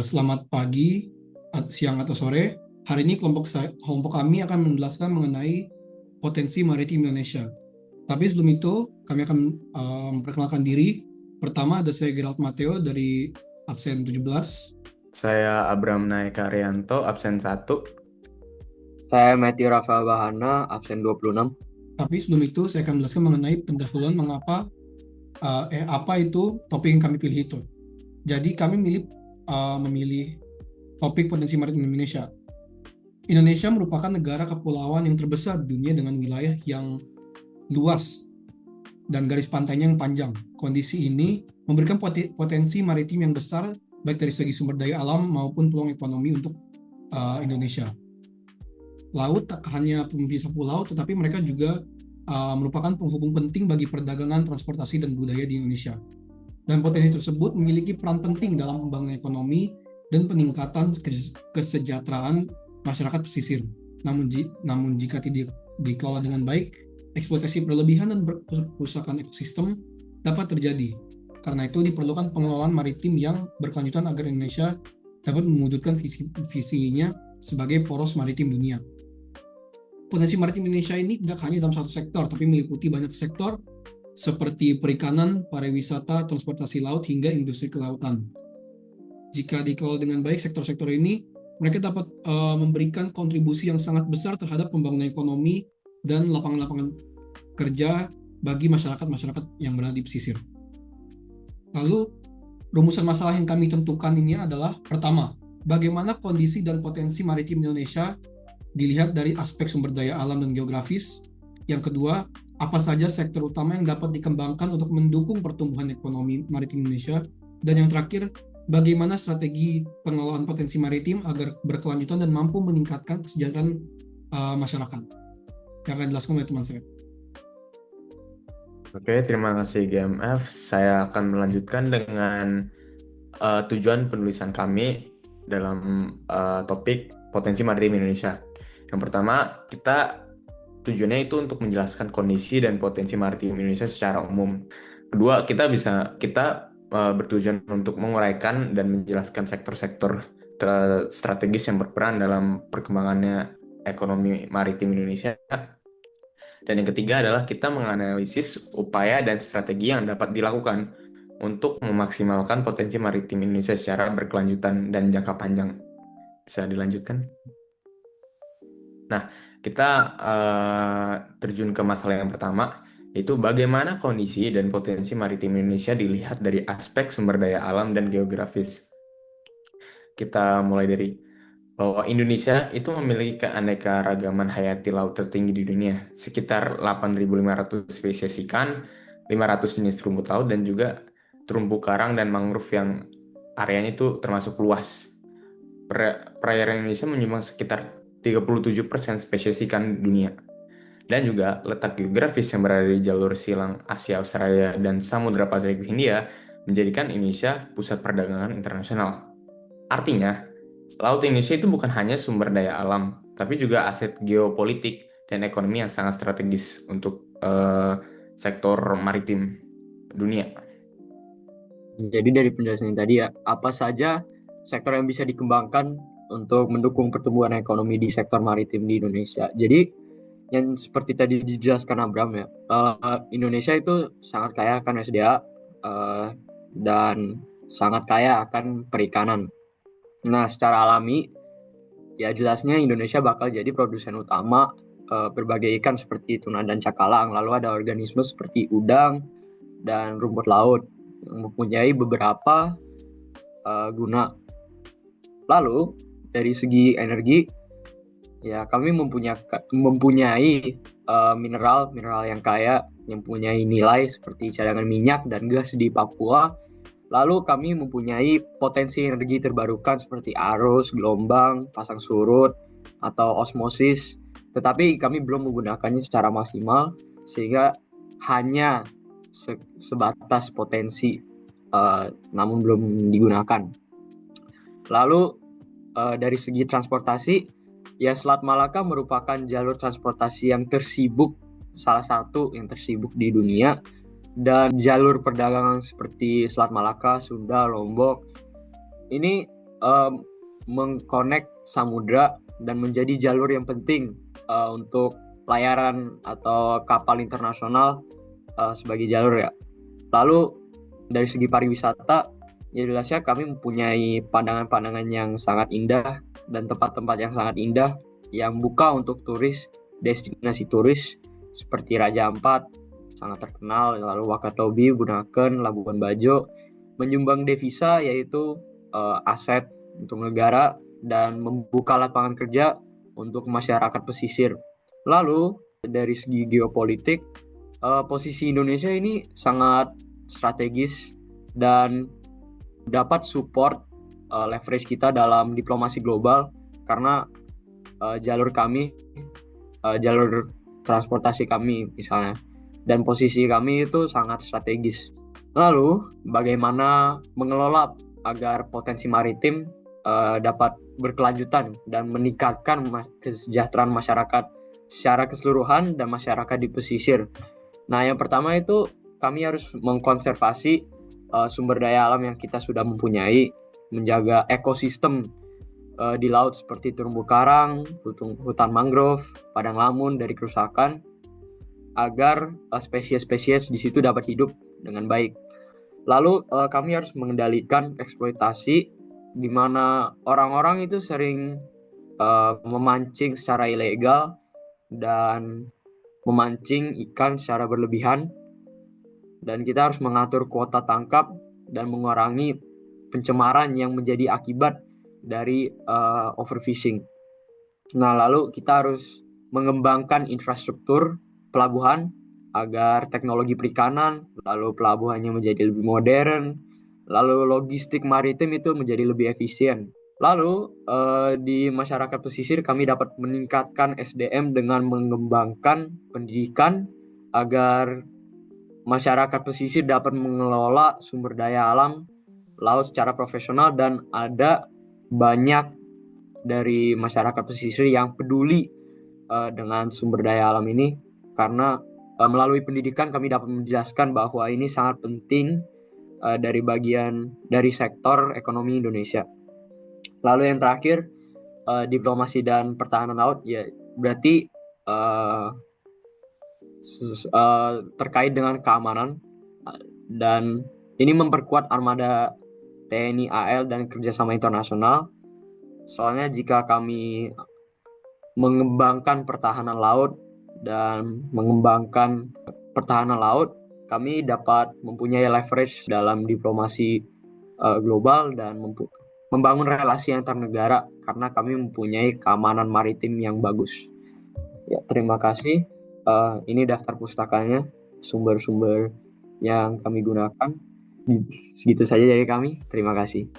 Selamat pagi, siang atau sore. Hari ini kelompok kami akan menjelaskan mengenai potensi maritim Indonesia. Tapi sebelum itu, kami akan memperkenalkan diri. Pertama ada saya Gerald Mateo dari absen 17. Saya Abram Naeka Arianto, absen 1. Saya Matthew Rafael Bahana, absen 26. Tapi sebelum itu, saya akan menjelaskan mengenai pendahuluan mengapa apa itu topik yang kami pilih itu. Jadi kami memilih topik potensi maritim Indonesia. Indonesia merupakan negara kepulauan yang terbesar di dunia dengan wilayah yang luas dan garis pantainya yang panjang. Kondisi ini memberikan potensi maritim yang besar baik dari segi sumber daya alam maupun peluang ekonomi untuk Indonesia. Laut tak hanya pemisah pulau, tetapi mereka juga merupakan penghubung penting bagi perdagangan, transportasi, dan budaya di Indonesia. Dan potensi tersebut memiliki peran penting dalam pembangunan ekonomi dan peningkatan kesejahteraan masyarakat pesisir. Namun jika tidak dikelola dengan baik, eksploitasi berlebihan dan perusakan ekosistem dapat terjadi. Karena itu diperlukan pengelolaan maritim yang berkelanjutan agar Indonesia dapat mewujudkan visinya sebagai poros maritim dunia. Potensi maritim Indonesia ini tidak hanya dalam satu sektor, tapi meliputi banyak sektor seperti perikanan, pariwisata, transportasi laut, hingga industri kelautan. Jika dikelola dengan baik sektor-sektor ini, mereka dapat memberikan kontribusi yang sangat besar terhadap pembangunan ekonomi dan lapangan-lapangan kerja bagi masyarakat-masyarakat yang berada di pesisir. Lalu, rumusan masalah yang kami tentukan ini adalah, pertama, bagaimana kondisi dan potensi maritim Indonesia dilihat dari aspek sumber daya alam dan geografis. Yang kedua, apa saja sektor utama yang dapat dikembangkan untuk mendukung pertumbuhan ekonomi maritim Indonesia. Dan yang terakhir, bagaimana strategi pengelolaan potensi maritim agar berkelanjutan dan mampu meningkatkan kesejahteraan masyarakat. Yang akan dijelaskan oleh teman saya. Oke, terima kasih GMF. Saya akan melanjutkan dengan tujuan penulisan kami dalam topik potensi maritim Indonesia. Yang pertama, tujuannya itu untuk menjelaskan kondisi dan potensi maritim Indonesia secara umum. Kedua, kita bertujuan untuk menguraikan dan menjelaskan sektor-sektor strategis yang berperan dalam perkembangannya ekonomi maritim Indonesia. Dan yang ketiga adalah kita menganalisis upaya dan strategi yang dapat dilakukan untuk memaksimalkan potensi maritim Indonesia secara berkelanjutan dan jangka panjang. Bisa dilanjutkan? Nah, kita terjun ke masalah yang pertama, yaitu bagaimana kondisi dan potensi maritim Indonesia dilihat dari aspek sumber daya alam dan geografis. Kita mulai dari bahwa Indonesia itu memiliki keanekaragaman hayati laut tertinggi di dunia, sekitar 8.500 spesies ikan, 500 jenis terumbu laut, dan juga terumbu karang dan mangrove yang areanya itu termasuk luas. Perairan Indonesia menyumbang sekitar 37% spesies ikan dunia. Dan juga letak geografis yang berada di jalur silang Asia, Australia, dan Samudra Pasifik Hindia menjadikan Indonesia pusat perdagangan internasional. Artinya, Laut Indonesia itu bukan hanya sumber daya alam, tapi juga aset geopolitik dan ekonomi yang sangat strategis untuk sektor maritim dunia. Jadi dari penjelasan tadi ya, apa saja sektor yang bisa dikembangkan untuk mendukung pertumbuhan ekonomi di sektor maritim di Indonesia. Jadi yang seperti tadi dijelaskan Abram ya, Indonesia itu sangat kaya akan SDA dan sangat kaya akan perikanan. Nah, secara alami ya jelasnya Indonesia bakal jadi produsen utama berbagai ikan seperti tuna dan cakalang. Lalu ada organisme seperti udang dan rumput laut yang mempunyai beberapa guna. Lalu dari segi energi ya kami mempunyai mineral yang kaya yang mempunyai nilai seperti cadangan minyak dan gas di Papua. Lalu kami mempunyai potensi energi terbarukan seperti arus, gelombang, pasang surut, atau osmosis. Tetapi kami belum menggunakannya secara maksimal sehingga hanya sebatas potensi namun belum digunakan. Lalu dari segi transportasi, ya Selat Malaka merupakan jalur transportasi yang tersibuk, salah satu yang tersibuk di dunia. Dan jalur perdagangan seperti Selat Malaka, Sunda, Lombok, ini mengkonek samudra dan menjadi jalur yang penting untuk pelayaran atau kapal internasional sebagai jalur ya. Lalu dari segi pariwisata, ya jelasnya kami mempunyai pandangan-pandangan yang sangat indah dan tempat-tempat yang sangat indah yang buka untuk turis, destinasi turis seperti Raja Ampat, sangat terkenal, lalu Wakatobi, Bunaken, Labuan Bajo, menyumbang devisa yaitu aset untuk negara dan membuka lapangan kerja untuk masyarakat pesisir. Lalu dari segi geopolitik, posisi Indonesia ini sangat strategis dan dapat support leverage kita dalam diplomasi global karena jalur transportasi kami misalnya, dan posisi kami itu sangat strategis. Lalu bagaimana mengelola agar potensi maritim dapat berkelanjutan dan meningkatkan kesejahteraan masyarakat secara keseluruhan dan masyarakat di pesisir. Nah, yang pertama itu kami harus mengkonservasi sumber daya alam yang kita sudah mempunyai, menjaga ekosistem di laut seperti terumbu karang, hutan mangrove, padang lamun dari kerusakan, agar spesies-spesies di situ dapat hidup dengan baik. Lalu kami harus mengendalikan eksploitasi di mana orang-orang itu sering memancing secara ilegal dan memancing ikan secara berlebihan, dan kita harus mengatur kuota tangkap dan mengurangi pencemaran yang menjadi akibat dari overfishing. Nah, lalu kita harus mengembangkan infrastruktur pelabuhan agar teknologi perikanan, lalu pelabuhannya menjadi lebih modern, lalu logistik maritim itu menjadi lebih efisien. Lalu di masyarakat pesisir kami dapat meningkatkan SDM dengan mengembangkan pendidikan agar masyarakat pesisir dapat mengelola sumber daya alam laut secara profesional, dan ada banyak dari masyarakat pesisir yang peduli dengan sumber daya alam ini karena melalui pendidikan kami dapat menjelaskan bahwa ini sangat penting dari bagian dari sektor ekonomi Indonesia. Lalu yang terakhir, diplomasi dan pertahanan laut, ya berarti terkait dengan keamanan, dan ini memperkuat armada TNI AL dan kerjasama internasional. Soalnya jika kami mengembangkan pertahanan laut dan mengembangkan pertahanan laut, kami dapat mempunyai leverage dalam diplomasi global dan membangun relasi antar negara karena kami mempunyai keamanan maritim yang bagus. Ya, terima kasih. Ini daftar pustakanya, sumber-sumber yang kami gunakan. Segitu saja dari kami. Terima kasih.